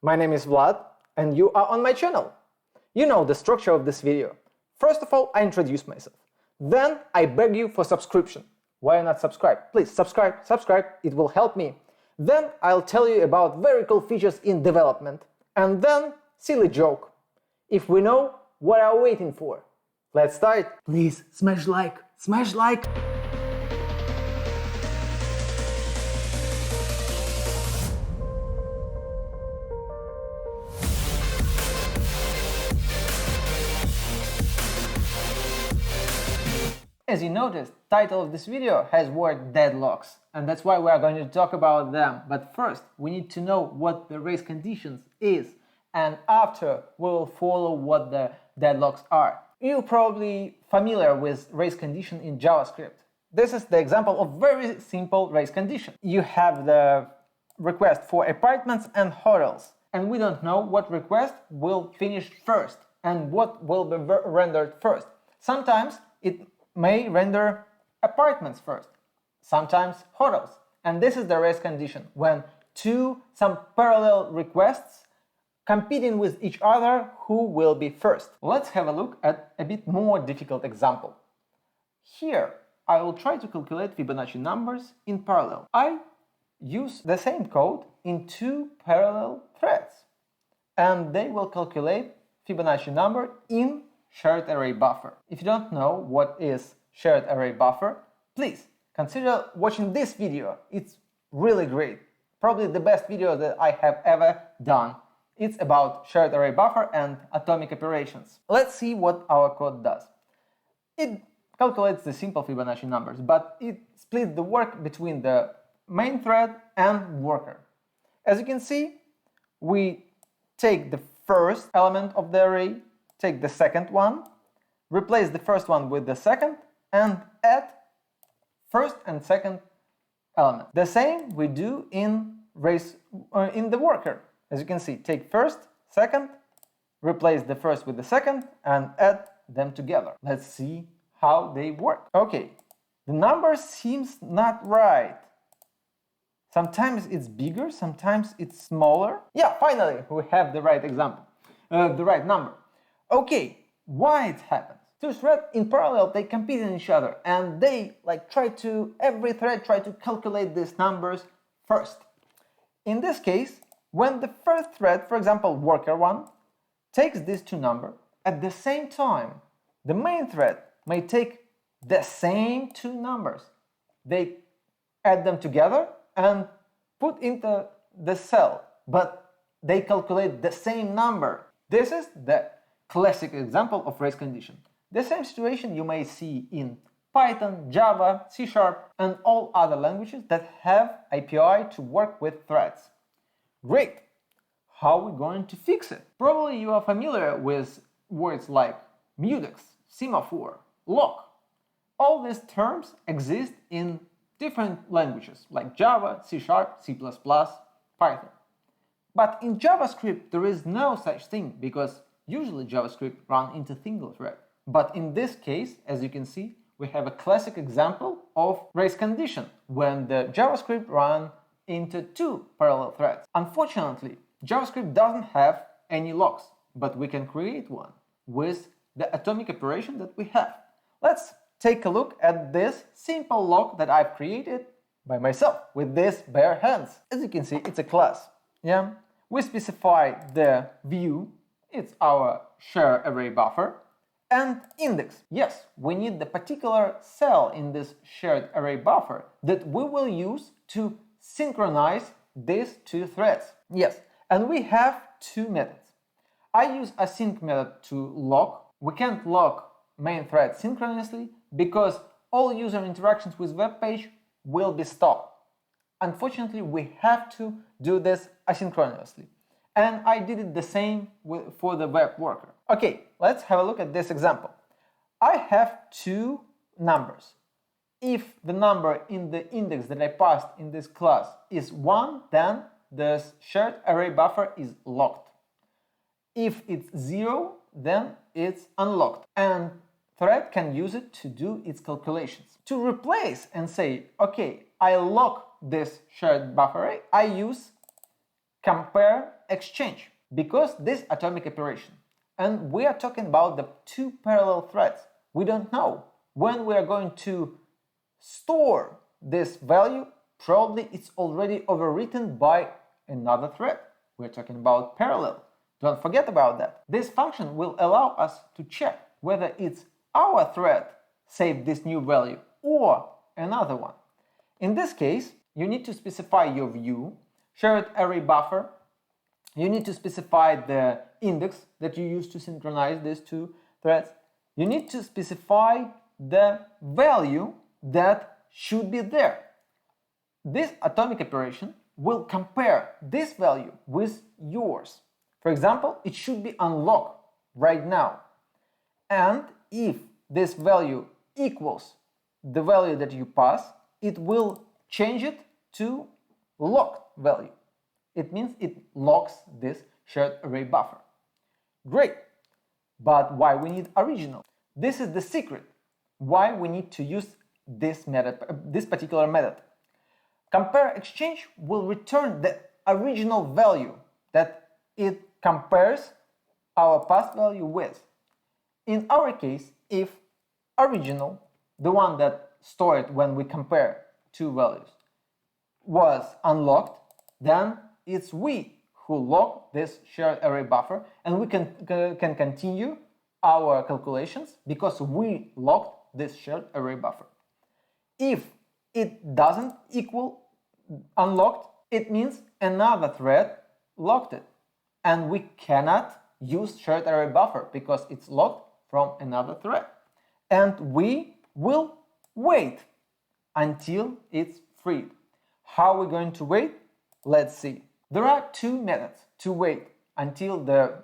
My name is Vlad, and you are on my channel. You know the structure of this video. First of all, I introduce myself. Then I beg you for subscription. Why not subscribe? Please subscribe, it will help me. Then I'll tell you about very cool features in development. And then, silly joke. If we know, what are we waiting for? Let's start. Please, smash like, smash like. As you noticed, title of this video has word deadlocks, and that's why we are going to talk about them. But first, we need to know what the race conditions is, and after we will follow what the deadlocks are. You're probably familiar with race condition in JavaScript. This is the example of very simple race condition. You have the request for apartments and hotels, and we don't know what request will finish first and what will be rendered first. Sometimes it may render apartments first, sometimes hotels. And this is the race condition, when some parallel requests competing with each other who will be first. Let's have a look at a bit more difficult example. Here, I will try to calculate Fibonacci numbers in parallel. I use the same code in two parallel threads, and they will calculate Fibonacci number in shared array buffer. If you don't know what is shared array buffer, please consider watching this video. It's really great. Probably the best video that I have ever done. It's about shared array buffer and atomic operations. Let's see what our code does. It calculates the simple Fibonacci numbers, but it splits the work between the main thread and worker. As you can see, we take the first element of the array, take the second one, replace the first one with the second, and add first and second element. The same we do in the worker. As you can see, take first, second, replace the first with the second, and add them together. Let's see how they work. Okay, the number seems not right. Sometimes it's bigger, sometimes it's smaller. Yeah, finally, we have the right example, the right number. Okay, why it happens? Two threads in parallel, they compete in each other, and they every thread try to calculate these numbers first. In this case, when the first thread, for example, worker one, takes these two numbers, at the same time, the main thread may take the same two numbers. They add them together and put into the cell, but they calculate the same number. This is the classic example of race condition. The same situation you may see in Python, Java, C#, and all other languages that have API to work with threads. Great! How are we going to fix it? Probably you are familiar with words like Mutex, semaphore, lock. All these terms exist in different languages like Java, C#, C++, Python. But in JavaScript there is no such thing, because usually JavaScript runs into single thread. But in this case, as you can see, we have a classic example of race condition when the JavaScript runs into two parallel threads. Unfortunately, JavaScript doesn't have any locks, but we can create one with the atomic operation that we have. Let's take a look at this simple lock that I've created by myself with these bare hands. As you can see, it's a class. Yeah, we specify the view. It's our shared array buffer, and index. Yes, we need the particular cell in this shared array buffer that we will use to synchronize these two threads. Yes, and we have two methods. I use async method to lock. We can't lock main thread synchronously because all user interactions with web page will be stopped. Unfortunately, we have to do this asynchronously. And I did it the same for the web worker. Okay, let's have a look at this example. I have two numbers. If the number in the index that I passed in this class is 1, then the shared array buffer is locked. If it's 0, then it's unlocked, and thread can use it to do its calculations. To replace and say, okay, I lock this shared buffer array, I use compare exchange, because this atomic operation, and we are talking about the two parallel threads. We don't know when we are going to store this value. Probably it's already overwritten by another thread. We're talking about parallel. Don't forget about that. This function will allow us to check whether it's our thread saved this new value or another one. In this case, you need to specify your view, shared array buffer. You need to specify the index that you use to synchronize these two threads. You need to specify the value that should be there. This atomic operation will compare this value with yours. For example, it should be unlocked right now. And if this value equals the value that you pass, it will change it to locked value. It means it locks this shared array buffer. Great! But why we need original? This is the secret why we need to use this method, this particular method. Compare exchange will return the original value that it compares our past value with. In our case, if original, the one that stored when we compare two values, was unlocked, then it's we who lock this shared array buffer, and we can continue our calculations because we locked this shared array buffer. If it doesn't equal unlocked, it means another thread locked it, and we cannot use shared array buffer because it's locked from another thread, and we will wait until it's freed. How are we going to wait? Let's see. There are two methods to wait until the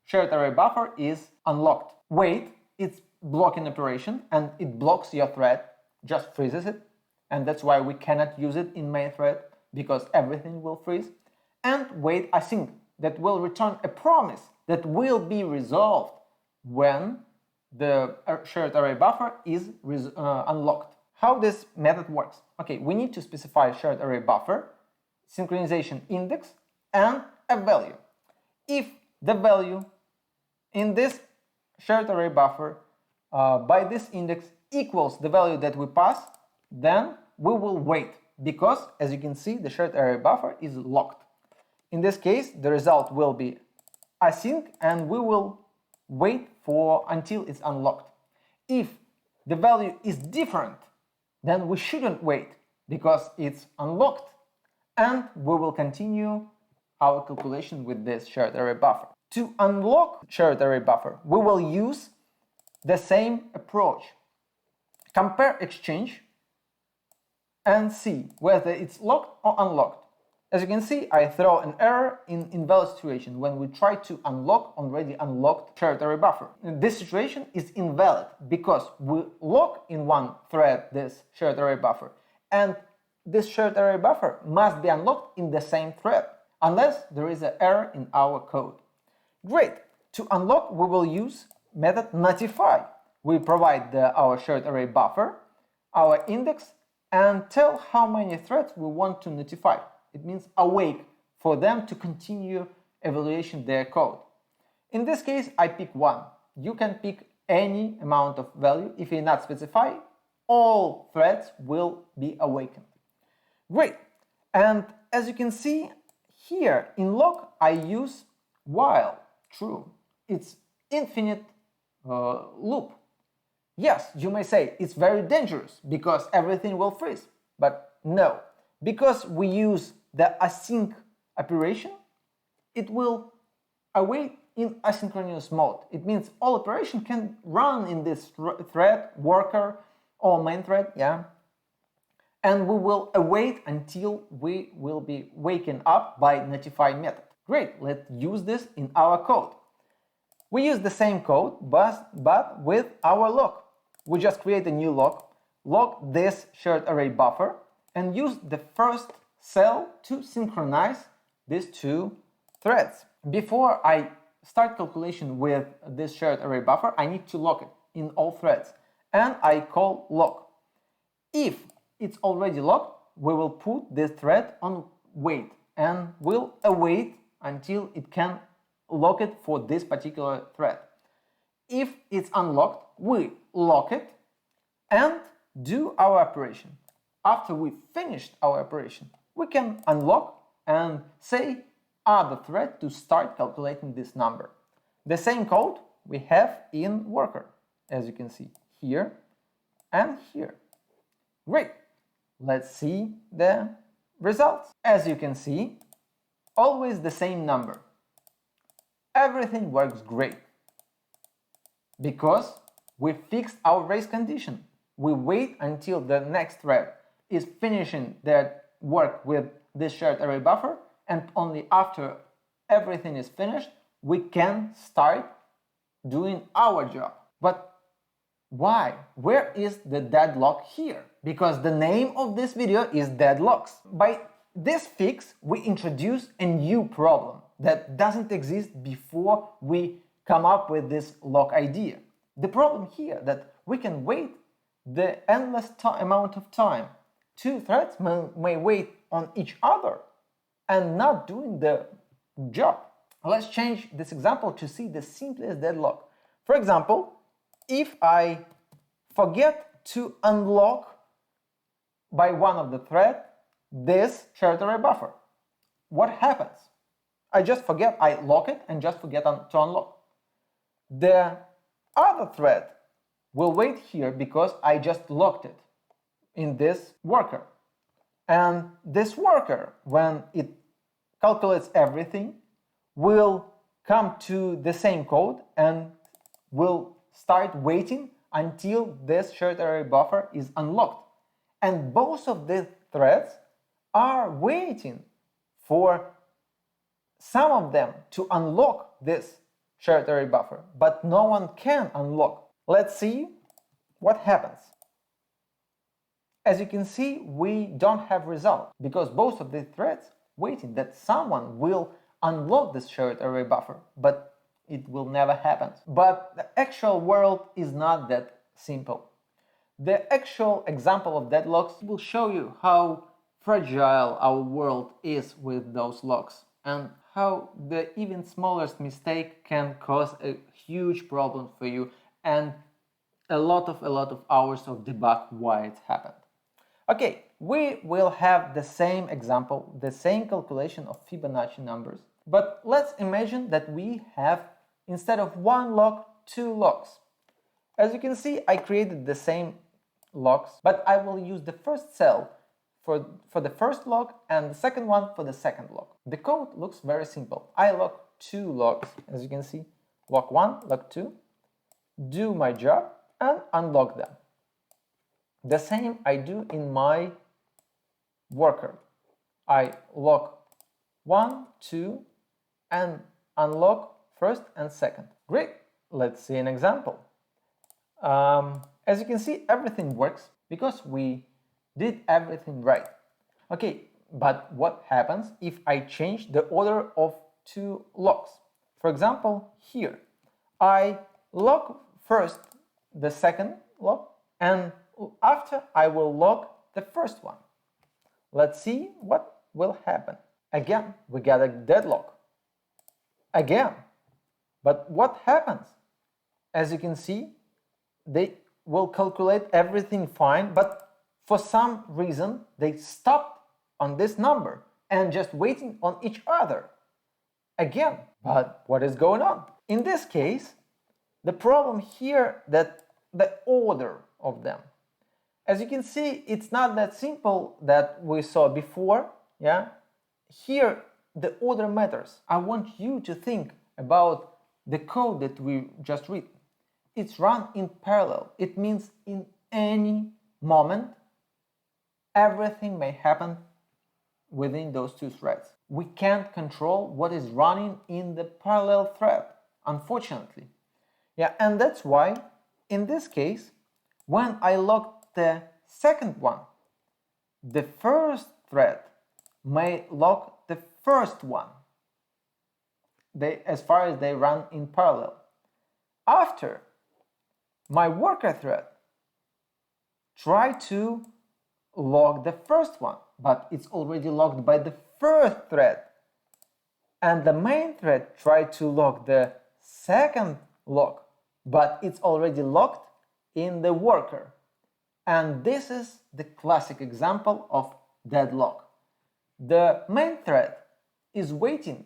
shared array buffer is unlocked. Wait, it's blocking operation, and it blocks your thread, just freezes it, and that's why we cannot use it in main thread, because everything will freeze. And wait async, that will return a promise that will be resolved when the shared array buffer is unlocked. How this method works? Okay, we need to specify shared array buffer, synchronization index, and a value. If the value in this shared array buffer by this index equals the value that we pass, then we will wait, because as you can see, the shared array buffer is locked. In this case, the result will be async, and we will wait until it's unlocked. If the value is different, then we shouldn't wait because it's unlocked, and we will continue our calculation with this shared array buffer. To unlock shared array buffer, we will use the same approach. Compare exchange and see whether it's locked or unlocked. As you can see, I throw an error in invalid situation when we try to unlock already unlocked shared array buffer. This situation is invalid because we lock in one thread this shared array buffer, and this shared array buffer must be unlocked in the same thread, unless there is an error in our code. Great! To unlock, we will use method notify. We provide our shared array buffer, our index, and tell how many threads we want to notify. It means awake for them to continue evaluation their code. In this case, I pick one. You can pick any amount of value. If you not specify, all threads will be awakened. Great! And as you can see here in lock, I use while true. It's infinite loop. Yes, you may say it's very dangerous because everything will freeze, but no, because we use the async operation, it will await in asynchronous mode. It means all operation can run in this thread, worker, or main thread, yeah, and we will await until we will be waken up by notify method. Great, let's use this in our code. We use the same code, but with our lock. We just create a new lock this shared array buffer, and use the first cell to synchronize these two threads. Before I start calculation with this shared array buffer, I need to lock it in all threads, and I call lock. If it's already locked, we will put this thread on wait, and we'll await until it can lock it for this particular thread. If it's unlocked, we lock it and do our operation. After we finished our operation, we can unlock and say other thread to start calculating this number. The same code we have in worker, as you can see here and here. Great. Let's see the results. As you can see, always the same number. Everything works great because we fixed our race condition. We wait until the next thread is finishing their work with this shared array buffer, and only after everything is finished, we can start doing our job. But why? Where is the deadlock here? Because the name of this video is Deadlocks. By this fix, we introduce a new problem that doesn't exist before we come up with this lock idea. The problem here that we can wait the endless amount of time. Two threads may wait on each other and not doing the job. Let's change this example to see the simplest deadlock. For example, if I forget to unlock by one of the thread this shared array buffer, what happens? I just forget, I lock it and just forget to unlock. The other thread will wait here because I just locked it in this worker. And this worker, when it calculates everything, will come to the same code and will start waiting until this shared array buffer is unlocked. And both of the threads are waiting for some of them to unlock this shared array buffer, but no one can unlock. Let's see what happens. As you can see, we don't have result because both of the threads waiting that someone will unlock this shared array buffer, but it will never happen. But the actual world is not that simple. The actual example of deadlocks will show you how fragile our world is with those locks and how the even smallest mistake can cause a huge problem for you and a lot of hours of debug why it happened. Okay, we will have the same example, the same calculation of Fibonacci numbers, but let's imagine that we have, instead of one lock, two locks. As you can see, I created the same locks, but I will use the first cell for the first lock and the second one for the second lock. The code looks very simple. I lock two locks, as you can see, lock 1, lock 2, do my job and unlock them. The same I do in my worker. I lock 1, 2 and unlock first and second. Great, let's see an example. As you can see, everything works because we did everything right. Okay, but what happens if I change the order of two locks? For example, here, I lock first the second lock and after I will lock the first one. Let's see what will happen. Again, we got a deadlock. Again. But what happens? As you can see, they will calculate everything fine, but for some reason they stopped on this number and just waiting on each other. Again, but what is going on? In this case, the problem here that the order of them. As you can see, it's not that simple that we saw before, yeah? Here, the order matters. I want you to think about the code that we just read. It's run in parallel. It means in any moment, everything may happen within those two threads. We can't control what is running in the parallel thread, unfortunately. Yeah, and that's why, in this case, when I lock the second one, the first thread may lock the first one, as far as they run in parallel. After, my worker thread try to lock the first one, but it's already locked by the first thread. and the main thread tried to lock the second lock, but it's already locked in the worker. And this is the classic example of deadlock. The main thread is waiting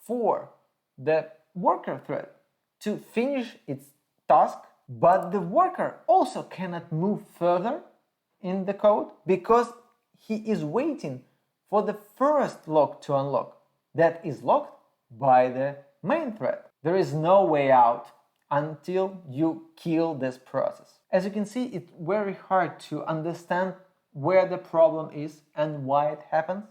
for the worker thread to finish its task, but the worker also cannot move further in the code because he is waiting for the first lock to unlock that is locked by the main thread. There is no way out until you kill this process. As you can see, it's very hard to understand where the problem is and why it happens,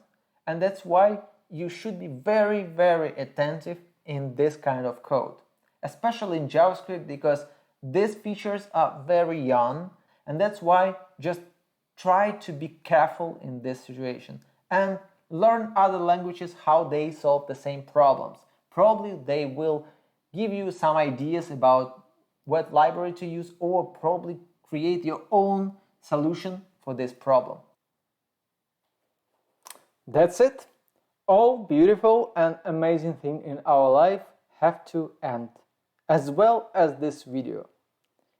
and that's why you should be very, very attentive in this kind of code, especially in JavaScript, because these features are very young, and that's why just try to be careful in this situation and learn other languages how they solve the same problems. Probably they will give you some ideas about what library to use, or probably create your own solution for this problem. That's it. All beautiful and amazing things in our life have to end, as well as this video.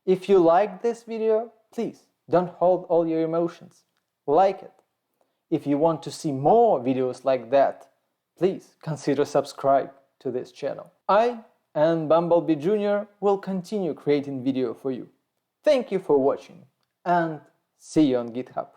If you like this video, please don't hold all your emotions. Like it. If you want to see more videos like that, please consider subscribe to this channel. I and Bumblebee Jr. will continue creating video for you. Thank you for watching and see you on GitHub.